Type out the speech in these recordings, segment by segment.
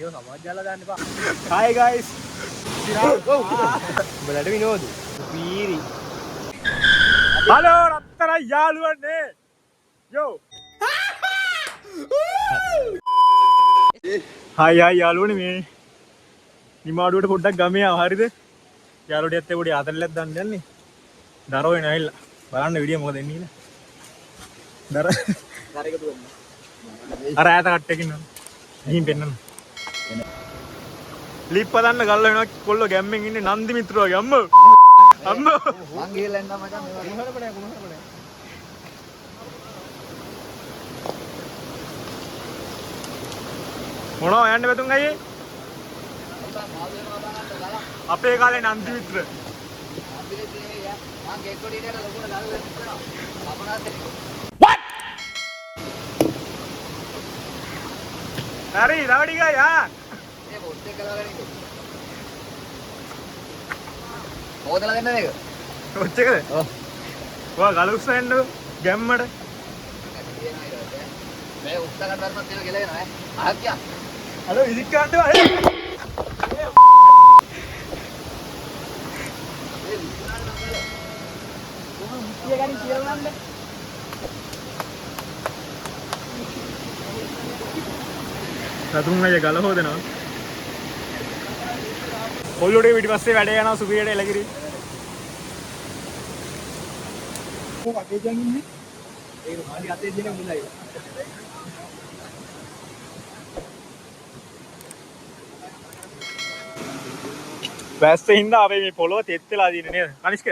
Hi guys. බලට විනෝද. පීරි. Hello රත්තර යාළුවනේ. Yo. Hi යාළුවනේ මේ නිමාඩුවට පොඩ්ඩක් ගමේ ආව හරිද? යාළුවට ඇත්තේ පොඩි ආතල්ලක් දාන්න යන්නේ. දරෝ වෙන ඇවිල්ලා. බලන්න වීඩියෝ මොකද එන්නේ කියලා. දර එකතු වෙන්න. අර ඈත කට්ටකින් නෝ. ගිහින් පෙන්නන්න. ලිප් හදන්න ගල්ල වෙනවා කොල්ල ගැම්මෙන් ඉන්නේ නන්දි මිත්‍රෝ වගේ අම්මෝ. අම්මෝ. මං ගිහලා එන්නම් මචං මේවා කුණහරපණේ කුණහරපණේ. මොනවා යන්න බතුන් අයියේ? අපේ කාලේ නන්දි මිත්‍ර. Hari, rawadi ga ya? Ye botte kalawan iku. Hodala denna meka. Botte kada? Oh. Wa gala ussa endu gammada. Me ussa gada warmat thena gela ena ahak kiya. Hello isikkandu ahe. Mutiya gani kiyalande. රතුන් අය ගල හොදනවා. කොල්ලොඩේ පිටිපස්සේ වැඩ යනවා සුපිරියට එලගිරි. කොහොම අතේ දැන් ඉන්නේ? ඒක මාළි අතේ දින මුලයි. වැස්සේ හින්දා අපි මේ පොළොව තෙත් වෙලා දින්නේ නේද? කනිෂ්ක.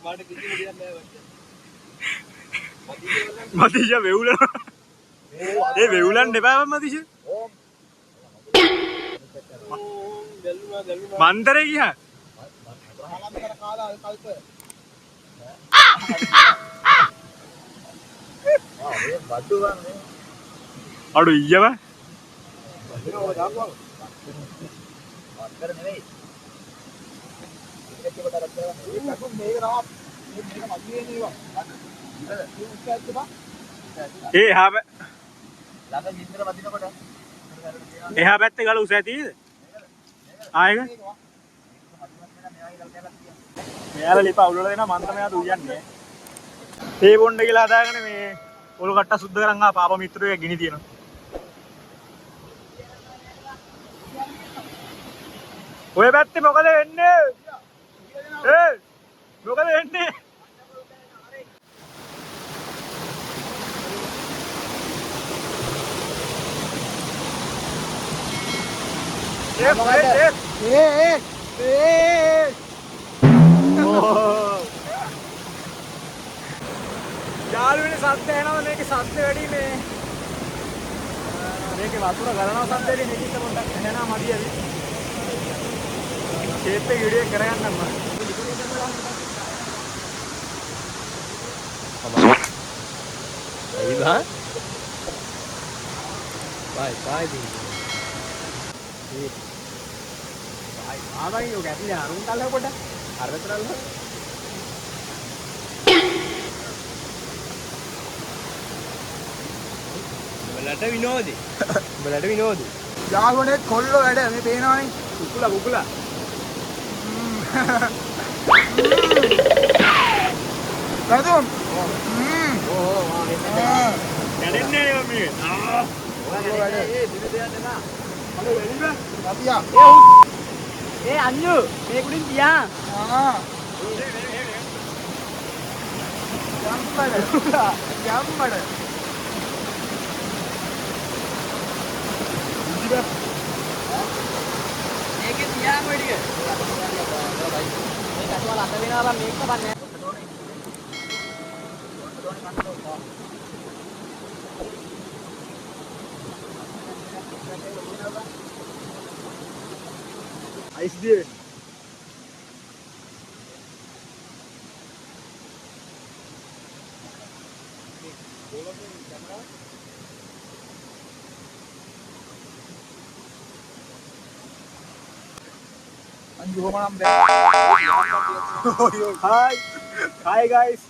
මාට කිසි දෙයක් නැහැ. Matisha වෙවුලන. ඒ වෙවුලන් දෙපා මතිෂ. මන්තරේ ගියා. අඩු ඊයව. එහා පැත්තේ ගල උස ඇතිද? ආයෙක මෙයාලා ලිප අවුලලා දෙනවා මන්ද මෙයා දුයන්නේ. තේ බොණ්ඩ කියලා හදාගෙන මේ ඔලු කට්ට සුද්ධ කරන් ආ පාප මිත්‍රයෙක් ගිනි තියනවා. ඔය පැත්තේ මොකද වෙන්නේ? මොකද වෙන්නේ? යාළුවනේ සද්ද එනවා මේකේ සද්ද වැඩි මේ මේකේ වතුර ගලනවා සද්දේ මේකිට පොඩ්ඩක් එනවා මදියවි ෂේප් එක වීඩියෝ එක කරගන්නම් මම අයිවා බයි දී ආවයි ඔක ඇතුලේ අරුන් කල්ලා පොඩ අර විතරල්ල බලට විනෝදේ බලට විනෝදේ යාළුවනේ කොල්ලෝ වැඩ මේ පේනවනේ කුකුලා රතුම් ඕ කැඩෙන්නේ නේ මම ඔයා වැඩ ඒ දින දෙයක් නා හලෝ වෙලිබ රතියා අන්නු මේ කුලින් තියා යම්මඩ මේකේ තියා කොයිද මේක අතවල අත වෙනවා බං මේක කපන්නේ Ice beer. Hi guys.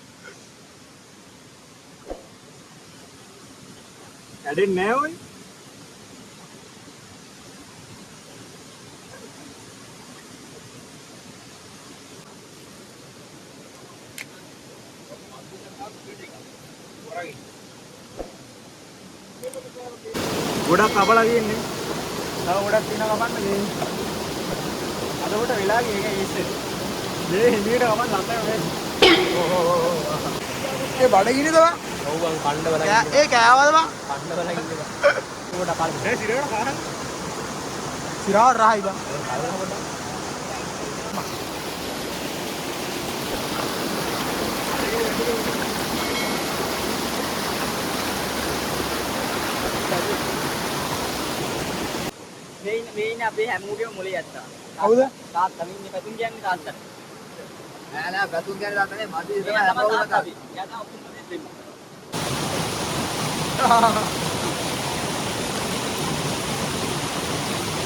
වැඩෙන්නේ නැහැ ඔය. ගොඩක් කපලා තියෙන්නේ. තව ගොඩක් තියෙනවා කපන්න මේ. අද කොට වෙලා ගියේ ඒක ඉස්සේ. මේ හිමීට කපන්න ලස්සන වෙන්නේ. ඒ බඩගිනිද බං? ඔව් බං කණ්ඩ වල ඒ කෑවද බං? කණ්ඩ වල ඉන්නේ බං. කොට කල්. ඒ සිරේට කාරන්. සිරාව රහයි බං. මේ ඉන්නේ අපේ හැමෝගෙම මොලේ යත්තා. කවුද? තාත්තා ඉන්නේ පැතුම් කියන්නේ තාත්තට. නෑ පැතුම් කියන්නේ තාත්තා නේ මදි ඒ තමයි තාත්තා අපි. යන්න ඔක්කොම දෙන්න.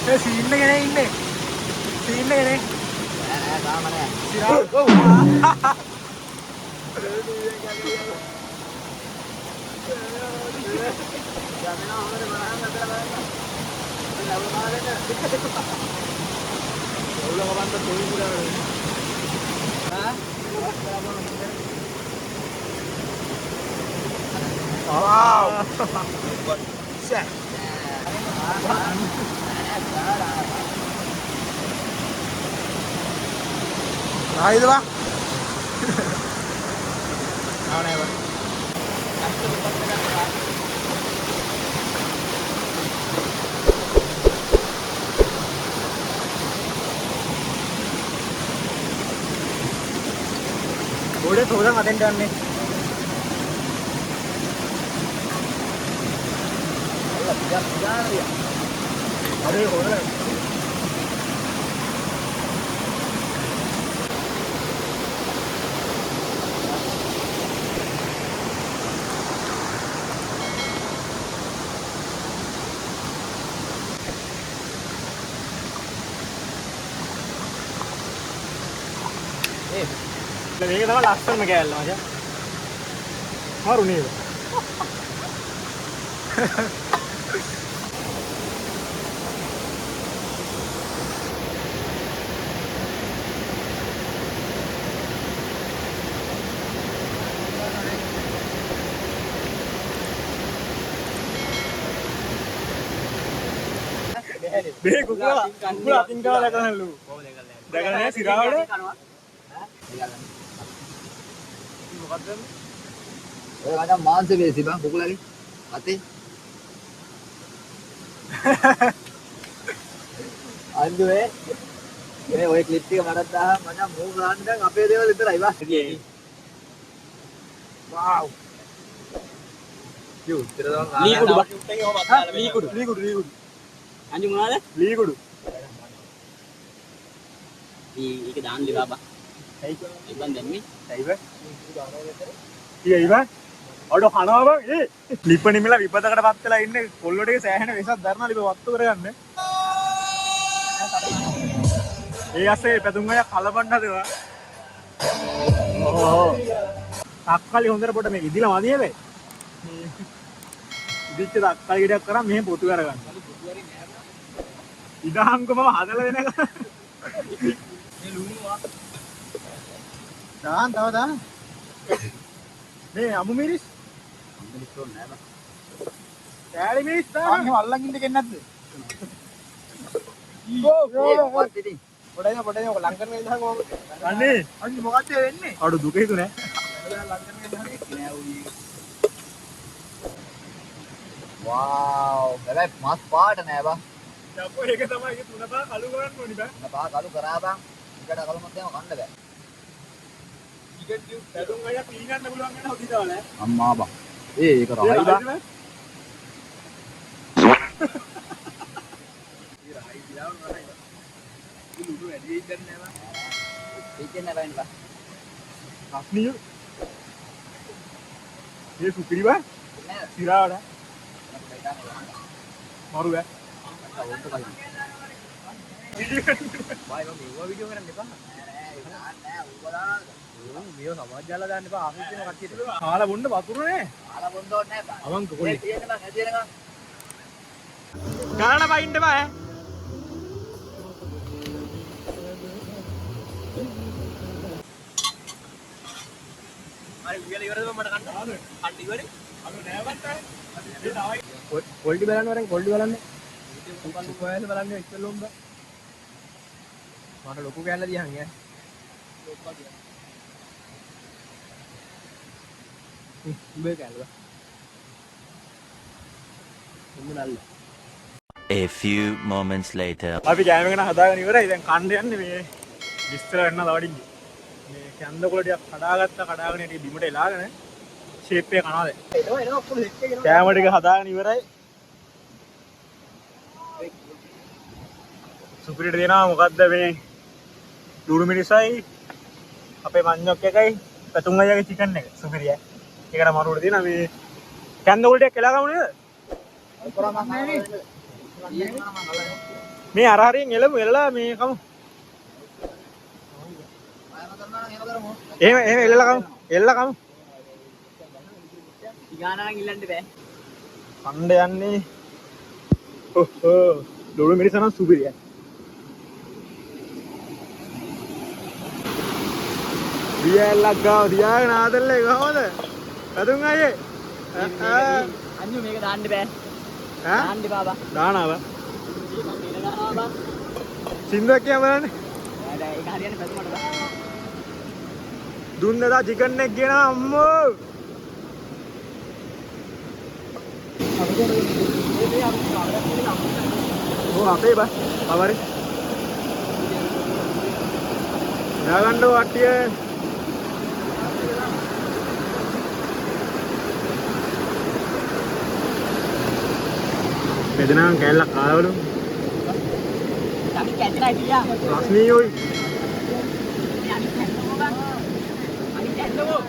ඒ සීන් එකේ නේ ඉන්නේ. සීන් එකේ නේ. නෑ තාම නෑ. සිරාව. ඔව්. Wow. Set. Rahid bang. Nào này bang. ගොඩේ තෝරන් අතෙන්ට යන්නේ. අනේ හොරයි. මේක තමයි ලස්සනම කෑල්ල මචං. හරු නේද? මේ කුකුලා අතින් කාලා කරනලු. කොහොමද ඒක දැක්කේ? දැකලා නැහැ සිරාවල. මොකද්ද? ඔය මචං මාංශ වේසි බං කුකුලගේ අතේ. අන්දුවේ මේ ඔය ක්ලිප් එක මටත් දාහම මචං මූ ගන්න දැන් අපේ දේවල් විතරයි බං. Wow. යෝ ඉතර දවල් ලීකුඩු බා. ලීකුඩු. ලීකුඩු. අංජු මොනවාද? ලීකුඩු. ඒක දාන්න දෙපා බා. ඉබන් දැම්මේ. ඇයි බං? ඊයි බං. අඩ කනවා බං. ඒ ලිප නිමිලා විපතකටපත් වෙලා ඉන්නේ කොල්ලෝ ටික සෑහෙන වෙසක් දරනවා ලිප වත්තු කරගන්න. ඒ ඇස්සේ පැතුම් අය කලබන්න හදනවා. ඕ. අක්කලි හොඳට පොඩ මේ ඉදිලා මදි හැබැයි. ඉදිච්ච අක්කලි ගෙඩියක් කරා මෙහෙම පොතු කරගන්න. ඉදහම්කම හදලා දෙනක. මේ ලුණුවා. දාන්න තව දාන්න. මේ අමු මිරිස්. මිනිස් තෝරන්න නෑ බා. කෑලි මිරිස් දාන්න. අන්න අල්ලන් ඉන්න කෙනෙක් නැද්ද? මොකක්ද ඉතින්? පොඩේ ඔක ලං කරන ඉඳන් ඕක. අනේ අන්න මොකක්ද වෙන්නේ? අඩු දුක හිතුනේ. wow බැලයි මස් පාට නෑ බං. යකෝ ඒක තමයි ඒක තුන පහ කළු කරන්න ඕනි බං. පහ කලු කරා බං. එකට කලු මත් දෙම කන්න බෑ. ටිකට් ටියු පැතුම් අය පීගන්න පුළුවන් වෙන හොදිදාල ඈ. අම්මා බං. ඒක රහයි බං. ඒ රහයි දිලාව නරයි බං. ඒ ලුඩු වැඩි ඉඳන් නෑ බං. දෙකෙන් නෑ බයින් බා. රස්නිය. ඒ සුපිරි බං. නෑ. සිරාවට මරු බෑ. බයි මම මෙව වීඩියෝ කරන්න එපා. මේ සමාජයලා දාන්න එපා ආපිස් වෙන කට්ටියට. කාලා බොන්න වතුරනේ. ආලා බොන්න ඕනේ නැහැ. අවංක කොල්ලේ. තියෙන්න බෑ නැති වෙනකම්. ගාන බයින්න බෑ. හරි වියල ඉවරද මට කන්න. කන්න ඉවරේ. අද නෑවත් ආ. කොල්ඩි බලන්න වරෙන් කොල්ඩි බලන්න. සුපයල බලන්න ඉස්සෙල්ලොම් බා. මට ලොකු කැල්ල දිහන් ඈ. උඹේ කැල්ල. උඹ නල්ල. A few moments later. අපි කෑම එකන හදාගෙන ඉවරයි. දැන් කන්න යන්නේ මේ විස්තර කරන්න ලවඩින්නේ. මේ කැන්දකොළ ටිකක් කඩාගෙන ඉතින් බිමට එලාගෙන ෂේප් එක කනවා දැන්. එනවා ඔක්කොම සෙට් එක එනවා. කෑම ටික හදාගෙන ඉවරයි. සුපිරිට දෙනවා මොකද්ද මේ දුරු මිනිසයි අපේ මඤ්ඤොක් එකයි පැතුම් අයියාගේ චිකන් එක සුපිරියයි. ඒකට මරුවට දෙනවා මේ කැන්දකොළ ටිකක් එලා ගමු නේද? මේ අර හරියෙන් එළමු එළලා මේ කමු. එහෙම එළලා කමු. එළලා කමු. ඉගානනම් ඉල්ලන්න බෑ. කණ්ඩ යන්නේ. ඔහ් දුරු මිනිසා නම් සුපිරියයි. දියල්ලක් ගාව තියාගෙන ආදල්ලේ කොහමද? පැතුම් අයියේ. අන්‍යු මේක දාන්න බෑ. ඈ? දාන්න බාබා. දානවා. මම මේක දානවා බා. සින්දුවක් කියන්න බලන්න. ඒක හරියන්නේ පැතුමට බා. දුන්න දා චිකන් එක කියනවා අම්මෝ. ඕ අපේ බා. කවරේ? දාගන්නෝ අට්ටිය. මෙතනන් කැල්ලක් කාලවලු. අපි කැන්දරයි පියා. රස්නී ඔයි. මේ අනිත් කැන්දරෝ බා. අනිත් කැන්දරෝ.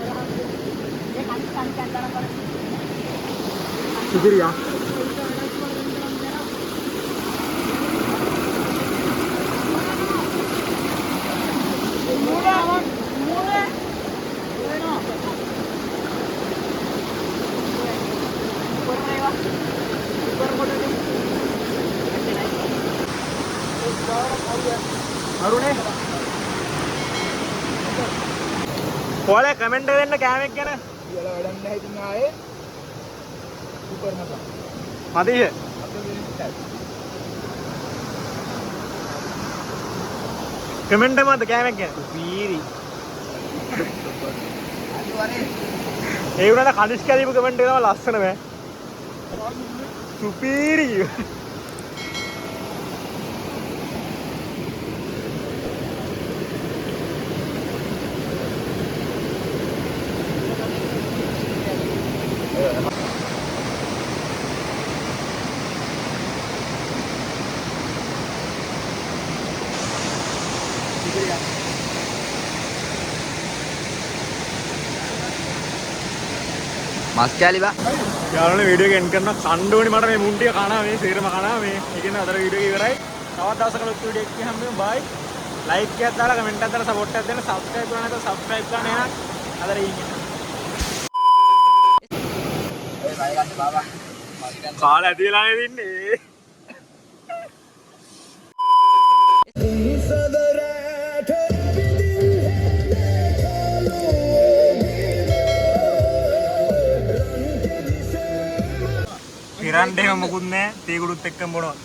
ඒ අනිත් කැන්දරෝ කරා. සුපිරියා. අරුනේ කොහොලේ කමෙන්ට් එක දෙන්න කෑමක් ගැන කියලා වැඩක් නැහැ ඉතින් ආයේ සුපර් මසා. මදිය කමෙන්ට් එක මත කෑමක් ගැන පීරි. අනිවාර්යෙන් ඒ වුණාට කනිෂ්ක දීපු කමෙන්ට් එක තමයි ලස්සන බෑ සුපීරි මස් කෑලි බා. යාළුවනේ වීඩියෝ එක එන්ඩ් කරනවා කන්න ඕනේ මට මේ මුන් ටික කනවා මේ සේරම කනවා මේ ඒකෙන් අතර වීඩියෝ එක ඉවරයි තවත් දවසක ලොකු වීඩියෝ එකක් ගහන්න බයි ලයික් එකක් දාලා කමෙන්ට් එකක් දාලා සපෝට් එකක් දෙන්න සබ්ස්ක්‍රයිබ් කරන්න නැත්නම් සබ්ස්ක්‍රයිබ් කරන්න එහෙනම් අතර ඉන්නේ ඒ බය ගන්න බාබා. කාලා ඇති වෙලා නේද ඉන්නේ පිරන්ඩ් එහෙම මොකුත් නැහැ තේ කුඩුත් එක්කම බොනවා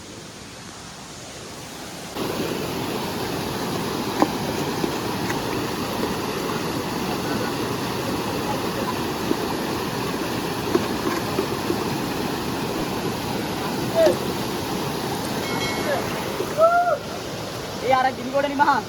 ඒ අර ගිනිගොඩනි මහා.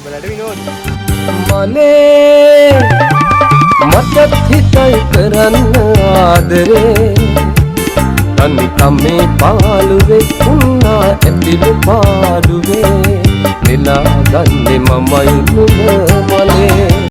බලට විනෝද කාලේ මටත් හිතයි කරන්න ආදරේ තනිකමේ පාළුවේ උන්නා ඇතිලු පාඩුවේ නෙලා ගන්නේ මමයි නුඹ මලේ